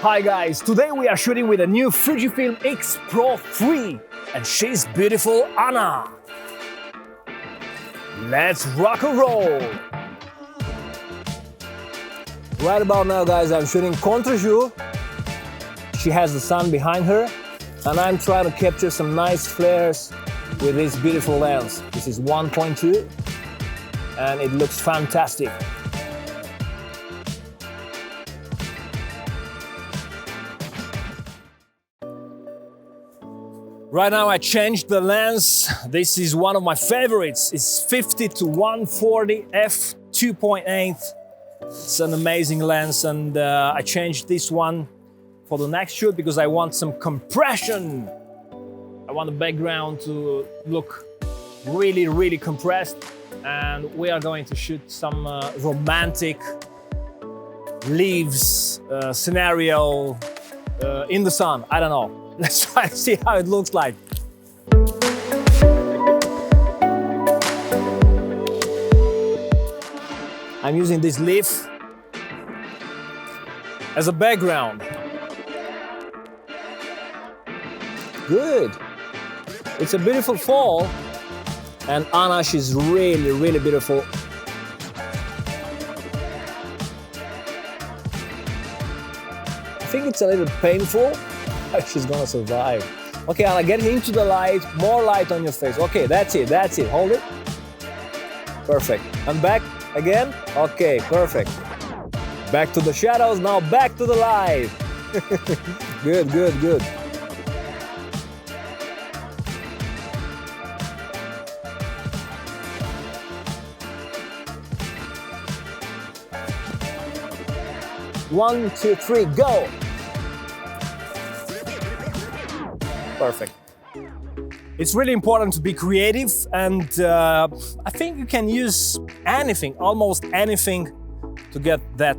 Hi guys, today we are shooting with a new FujiFilm X-PRO3 and she's beautiful Anna. Let's rock and roll! Right about now guys, I'm shooting contre-jour. She has the sun behind her and I'm trying to capture some nice flares with this beautiful lens. This is 1.2 and it looks fantastic. Right now I changed the lens. This is one of my favorites. It's 50-140 f2.8. It's an amazing lens and I changed this one for the next shoot because I want some compression. I want the background to look really compressed and we are going to shoot some romantic leaves scenario in the sun. I don't know. Let's try to see how it looks like. I'm using this leaf as a background. Good. It's a beautiful fall and Anna, she's really beautiful. I think it's a little painful. She's gonna survive. Okay, Anna, get into the light, more light on your face. Okay, that's it, hold it. Perfect. And back again. Okay, perfect. Back to the shadows, now back to the light. Good. One, two, three, go. Perfect. It's really important to be creative and I think you can use anything, almost anything to get that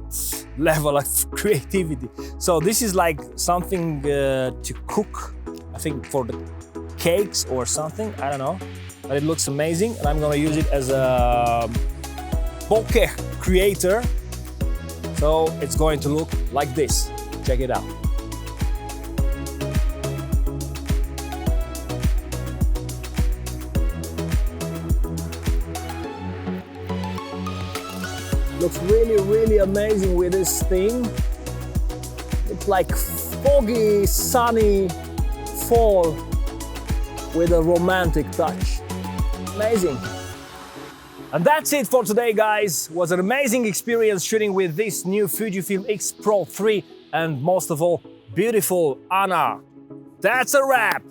level of creativity. So this is like something to cook, I think for the cakes or something, I don't know. But it looks amazing and I'm gonna use it as a bokeh creator. So it's going to look like this. Check it out. Looks really amazing with this thing. It's like foggy, sunny fall with a romantic touch. Amazing. And that's it for today, guys. It was an amazing experience shooting with this new FujiFilm X-PRO3 and most of all, beautiful Anna. That's a wrap.